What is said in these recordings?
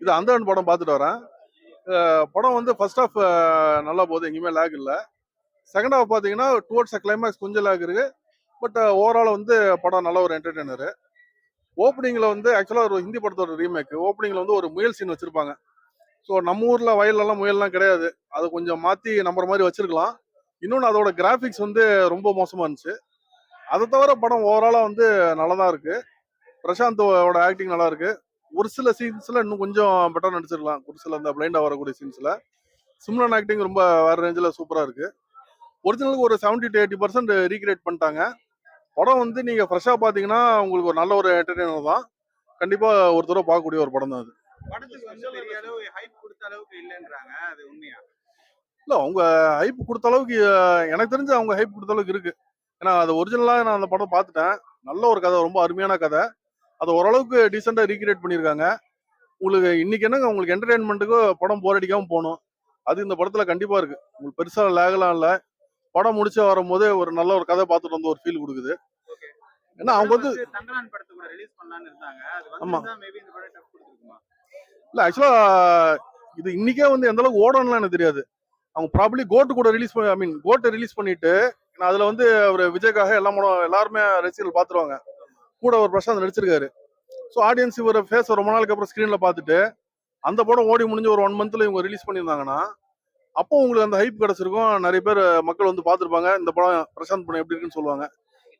இது அந்த படம் பார்த்துட்டு வரேன். படம் வந்து ஃபர்ஸ்ட் ஹாஃப் நல்லா போகுது, எங்கேயுமே லேக் இல்லை. செகண்ட் ஹாஃப் பார்த்தீங்கன்னா டுவர்ட்ஸ் கிளைமேக்ஸ் கொஞ்சம் லேக் இருக்கு. பட் ஓவரால் வந்து படம் நல்ல ஒரு என்டர்டெய்னர். ஓப்பனிங்ல வந்து ஆக்சுவலாக ஒரு ஹிந்தி படத்தோட ரீமேக். ஓப்பனிங்ல வந்து ஒரு முயல் சீன் வச்சிருப்பாங்க. ஸோ நம்ம ஊர்ல வயல்லலாம் முயல்லாம் கிடையாது, அதை கொஞ்சம் மாத்தி நம்புற மாதிரி வச்சிருக்கலாம். இன்னொன்று அதோட கிராஃபிக்ஸ் வந்து ரொம்ப மோசமா இருந்துச்சு. அதை தவிர படம் ஓவராலா வந்து நல்லா தான் இருக்கு. பிரசாந்தோட ஆக்டிங் நல்லா இருக்கு. ஒரு சில சீன்ஸ்ல இன்னும் கொஞ்சம் பெட்டர் நடிச்சிருக்கலாம். ஒரு சில அந்த பிளைண்டா வரக்கூடிய சீன்ஸ்ல சிம்ரன் ஆக்டிங் ரொம்ப வேற ரேஞ்சில் சூப்பரா இருக்கு. ஒரிஜினலுக்கு ஒரு 70 to 80% ரீக்ரியேட் பண்ணிட்டாங்க. படம் வந்து நீங்க ஃப்ரெஷ்ஷா பாத்தீங்கன்னா உங்களுக்கு ஒரு நல்ல ஒரு என்டர்டெய்னர் தான். கண்டிப்பா ஒரு தடவை பார்க்கக்கூடிய ஒரு படம் தான் அது. படத்துக்கு வந்து பெரிய அளவு ஹைப் கொடுத்த அளவுக்கு இல்லைன்றாங்க, அது உண்மையா? இல்ல அவங்க ஹைப் கொடுத்த அளவுக்கு எனக்கு தெரிஞ்சு அவங்க ஹைப் கொடுத்த அளவுக்கு இருக்கு. ஏன்னா அது ஒரிஜினலா நான் அந்த படம் பார்த்துட்டேன். நல்ல ஒரு கதை, ரொம்ப அருமையான கதை. அதை ஓரளவுக்கு டீசெண்டா ரீக்ரியேட் பண்ணியிருக்காங்க. உங்களுக்கு இன்னைக்கு என்னங்க, உங்களுக்கு என்டர்டைன்மெண்ட்டுக்கு படம் போர் அடிக்காம போகணும், அது இந்த படத்துல கண்டிப்பா இருக்கு. உங்களுக்கு பெருசா லேகலாம் இல்ல. படம் முடிச்சு வரும்போது ஒரு நல்ல ஒரு கதை பார்த்துட்டு வந்து ஒரு ஃபீல் கொடுக்குது. ஏன்னா அவங்க வந்து தங்கலான் படத்தை கூட ரிலீஸ் பண்ணலாம்னு இருந்தாங்க, அது ஆமா வந்து மேபி இந்த படம் டஃப் கொடுத்துருக்குமா? இல்ல ஆக்சுவலா இது இன்னைக்கே வந்து எந்த அளவுக்கு ஓடணும்லாம் எனக்கு தெரியாது. அவங்க ப்ராபப்ளி கோட்டு கூட ரிலீஸ் பண்ணி, ஐ மீன் கோட்டை ரிலீஸ் பண்ணிட்டு அதுல வந்து ஒரு விஜய்க்காக எல்லாருமே ரசிகர்கள் பாத்துருவாங்க. கூட ஒரு பிரசாந்த் நடிச்சிருக்காரு. ஸோ ஆடியன்ஸ் இவர் ஃபேஸ் ரொம்ப நாளுக்கு அப்புறம் ஸ்க்ரீன்ல பார்த்துட்டு அந்த படம் ஓடி முடிஞ்சு ஒரு 1 மந்த்ல இவங்க ரிலீஸ் பண்ணியிருந்தாங்கன்னா அப்போ உங்களுக்கு அந்த ஹைப் கிடைச்சிருக்கும். நிறைய பேர் மக்கள் வந்து பார்த்துருப்பாங்க, இந்த படம் பிரசாந்த் படம் எப்படி இருக்குன்னு சொல்லுவாங்க.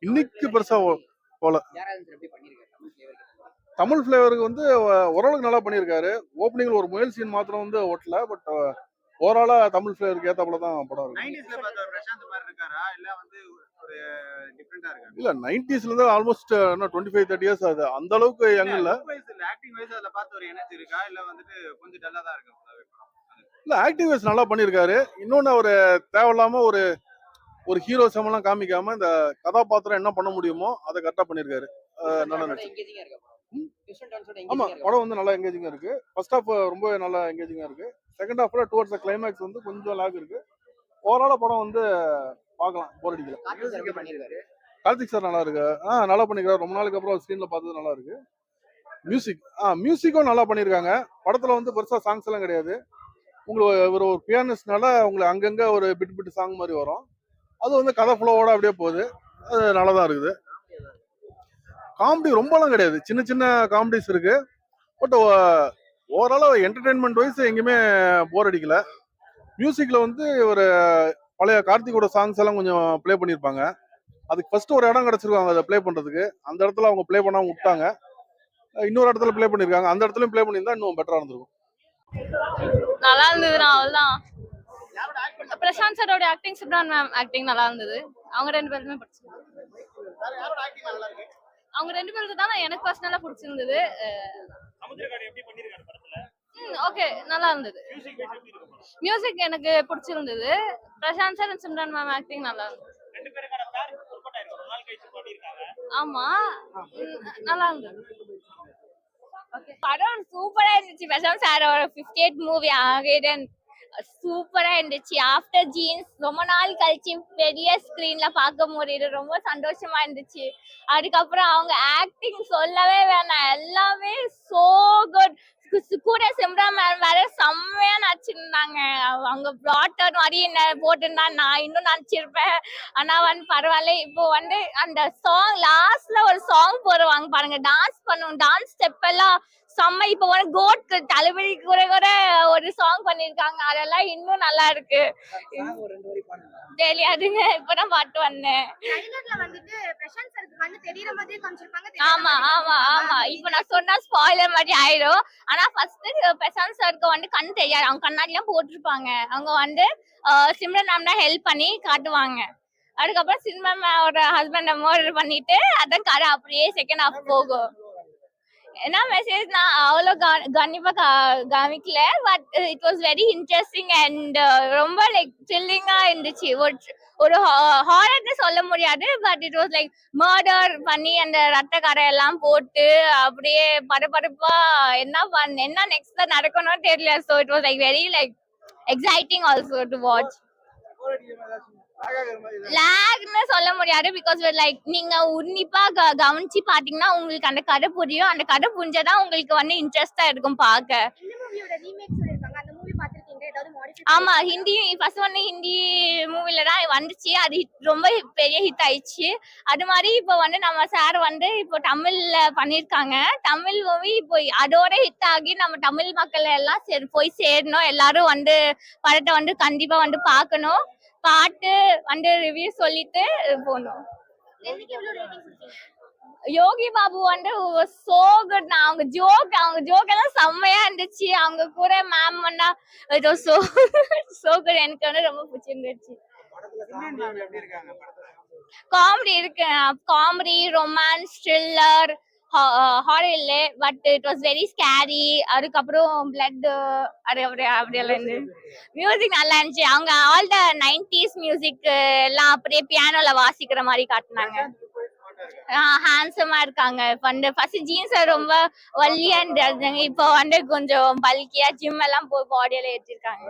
இன்னைக்கு பெருசா போல. தமிழ் ஃபிளேவருக்கு வந்து ஓரளவுக்கு நல்லா பண்ணியிருக்காரு. ஓப்பனிங்ல ஒரு முயல் சீன் மாத்திரம் வந்து ஓட்டல. பட் ஓவராலா தமிழ் ஃபிளேவருக்கு ஏத்தாப்புல தான் படம் இருக்கு. 90ஸ்ல பார்த்த பிரசாந்த் மாதிரி இருக்காரா, இல்ல வந்து ஒரு டிஃபரெண்டா இருக்கா? இல்ல 90ஸ்ல இருந்து ஆல்மோஸ்ட் 25-30 இயர்ஸ் ஆகுது. அந்த அளவுக்கு யங் இல்ல. ஆக்டிங் வைஸ் அதுல பார்த்த ஒரு எனர்ஜி இருக்கா, இல்ல வந்துட்டு கொஞ்சம் டல்லா தான் இருக்கா? இல்ல ஆக்டிங் வைஸ் நல்லா பண்ணியிருக்காரு. இன்னொன்னு அவர் தேவையில்லாம ஒரு ஹீரோ சமெல்லாம் காமிக்காம இந்த கதாபாத்திரம் என்ன பண்ண முடியுமோ அதை கரெக்டா பண்ணியிருக்காரு. நல்லா நடிச்சு. ஆமா, படம் வந்து நல்லா எங்கேஜிங்கா இருக்கு. ஃபர்ஸ்ட் ஹாஃப் ரொம்ப நல்லா எங்கேஜிங்கா இருக்கு. செகண்ட் ஹாஃப்ல டுவர்ட்ஸ் கிளைமேக்ஸ் வந்து கொஞ்சம் லாக் இருக்கு. ஓவராலா படம் வந்து பார்க்கலாம், போர் அடிக்கல. கார்த்திக் சார் நல்லா இருக்கு. நல்லா பண்ணிருக்காரு. ரொம்ப நாளுக்கு அப்புறம் ஸ்கிரீன்ல பார்த்தது நல்லா இருக்கு. மியூசிக்கும் நல்லா பண்ணிருக்காங்க. படத்துல வந்து பெருசா சாங்ஸ் எல்லாம் கிடையாது. உங்களுக்கு ஒரு பியானிஸ்ட்னால உங்களுக்கு அங்கங்க ஒரு பிட் சாங் மாதிரி வரும். அது வந்து கதை ஃப்ளோவோட அப்படியே போகுது. அது நல்லா தான் இருக்குது. காமெடி ரொம்பலாம் கிடையாது, சின்ன சின்ன காமெடிஸ் இருக்கு. பட் ஓவராலா என்டர்டைன்மெண்ட் வைஸ் எங்கேயுமே போர் அடிக்கல. மியூசிக்ல வந்து ஒரு பழைய கார்த்திகோட சாங்ஸ் எல்லாம் கொஞ்சம் ப்ளே பண்ணியிருப்பாங்க. அதுக்கு ஃபர்ஸ்ட் ஒரு இடம் கிடைச்சிருக்காங்க அதை ப்ளே பண்றதுக்கு. அந்த இடத்துல அவங்க ப்ளே பண்ணாம விட்டாங்க. இன்னொரு இடத்துல ப்ளே பண்ணிருக்காங்க. அந்த இடத்துலயும் ப்ளே பண்ணியிருந்தா இன்னும் பெட்டரா இருந்திருக்கும். நல்லா இருந்ததுண்ணா, அவ்வளவுதான். பிரசாந்த் சாரோட ஆக்டிங், சிம்ரன் மேம் ஆக்டிங் நல்லா இருந்தது. அவங்க 2 பேருமே பிடிச்சிருந்தது. அவங்க 2 பேருக்கு தான் எனக்கு பர்சனலா பிடிச்சிருந்தது. ஓகே, நல்லா இருந்தது. மியூசிக் எனக்கு பிடிச்சிருந்தது. Prashanth sir and Simran ma'am acting நல்லா இருந்தது. ஆமா, நல்லா இருந்தது. படம் சூப்பரா இருந்துச்சு. பிரசாந்த் சாரோட 58 மூவி ஆகிடன் சூப்பரா இருந்துச்சு. ஆஃப்டர் ஜீன்ஸ் ரொம்ப நாள் கழிச்சு பெரிய ஸ்கிரீன்ல பார்க்க முடியுது, ரொம்ப சந்தோஷமா இருந்துச்சு. அதுக்கப்புறம் அவங்க ஆக்டிங் சொல்லவே வேணாம், எல்லாமே சோ குட். கூட சிம்ரன் மேம் வேற செம்மையா நடிச்சிருந்தாங்க. அவங்க பிளாட்டர் மாதிரி என்ன போட்டிருந்தா நான் இன்னும் நடிச்சிருப்பேன். ஆனா வந்து பரவாயில்ல. இப்போ வந்து அந்த சாங் லாஸ்ட்ல ஒரு சாங் போடுவாங்க பாருங்க, டான்ஸ் பண்ணுவோம், டான்ஸ் ஸ்டெப் எல்லாம் செம்ம. இப்போ வந்து கோட்க்கு தளபதி கூட ஒரு சாங் பண்ணிருக்காங்க, அதெல்லாம் இன்னும் நல்லா இருக்கு. தெரியாதுங்க, இப்பதான் பாட்டு வந்தேன். ஆமா ஆமா ஆமா, இப்ப நான் சொன்னா ஸ்பாயிலர் மாதிரி ஆயிடும். ஆனா ஃபர்ஸ்ட் பிரசாந்த் சாருக்கு வந்து கண் தெரியாது, அவங்க கண்ணாடி எல்லாம் போட்டிருப்பாங்க. அவங்க வந்து சிம்ரன் மேம் தான் ஹெல்ப் பண்ணி காட்டுவாங்க. அதுக்கப்புறம் சிம்ரன் மேமோட ஹஸ்பண்ட் மர்டர் பண்ணிட்டு அதான் கதை அப்படியே செகண்ட் ஹாஃப் போகும். என்ன மெசேஜ் நான் அவ்வளோ கண்டிப்பா காமிக்கல. But it was very interesting and ரொம்ப லைக் த்ரில்லிங்கா இருந்துச்சு. ஒரு ஹாரர்னு சொல்ல முடியாது, but it was like murder பண்ணி அந்த ரத்த கரை எல்லாம் போட்டு அப்படியே பரபரப்பா என்ன நெக்ஸ்ட்ல நடக்கணும்னு தெரியல. So it was like very like exciting also to watch. லேக்னு சொல்ல முடியாது பிகாஸ் லைக் நீங்க உன்னிப்பா கவனிச்சு பாத்தீங்கன்னா உங்களுக்கு அந்த கதை புரியும். அந்த கதை புரிஞ்சாதான் உங்களுக்கு வந்து இன்ட்ரெஸ்டா இருக்கும் பார்க்க. இந்த மூவியோட ரீமேக் சொல்லிருக்காங்க. அந்த மூவி பாத்திருக்கீங்க? ஏதாவது மாடிஃபை ஆமா, ஹிந்தி ஃபர்ஸ்ட் ஒன்னு ஹிந்தி மூவில தான் வந்துச்சு. அது ரொம்ப பெரிய ஹிட் ஆயிடுச்சு. அது மாதிரி இப்போ வந்து நம்ம சார் வந்து இப்போ தமிழ்ல பண்ணிருக்காங்க. தமிழ் மூவி இப்போ அதோட ஹிட் ஆகி நம்ம தமிழ் மக்கள் எல்லாம் போய் சேரணும். எல்லாரும் வந்து படத்தை வந்து கண்டிப்பா வந்து பார்க்கணும். பாட்டு வந்து ரிவ்யூ சொல்லிட்டு போகணும். என்னைக்கு எவ்வளவு ரேட்டிங் கொடுத்தீங்க? யோகி பாபு வந்து சோ குட். அவங்க ஜோக் எல்லாம் செம்மையா இருந்துச்சு. அவங்க கூட மேம் வந்தா ஏதோ சோ குட். எனக்கு வந்து ரொம்ப பிடிச்சிருந்துச்சு. சிம்ரன் மேம் எப்படி இருக்காங்க படத்துல? காமெடி இருக்கு, காமெடி, ரொமான்ஸ், த்ரில்லர், ஹாரர் இல்ல, but it was very scary. அதுக்கப்புறம் பிளட் அப்படியெல்லாம் இருந்து மியூசிக் நல்லா இருந்துச்சு. அவங்க ஆல் த 90s மியூசிக் எல்லாம் அப்படியே பியானோல வாசிக்கிற மாதிரி காட்டினாங்க. ஹேண்ட்ஸமா இருக்காங்க. வந்து ஃபர்ஸ்ட் ஜீன்ஸ் ரொம்ப ஒல்லியா இருந்தாங்க. இப்போ வந்து கொஞ்சம் பல்கியா ஜிம் எல்லாம் போய் பாடியில ஏற்றிருக்காங்க.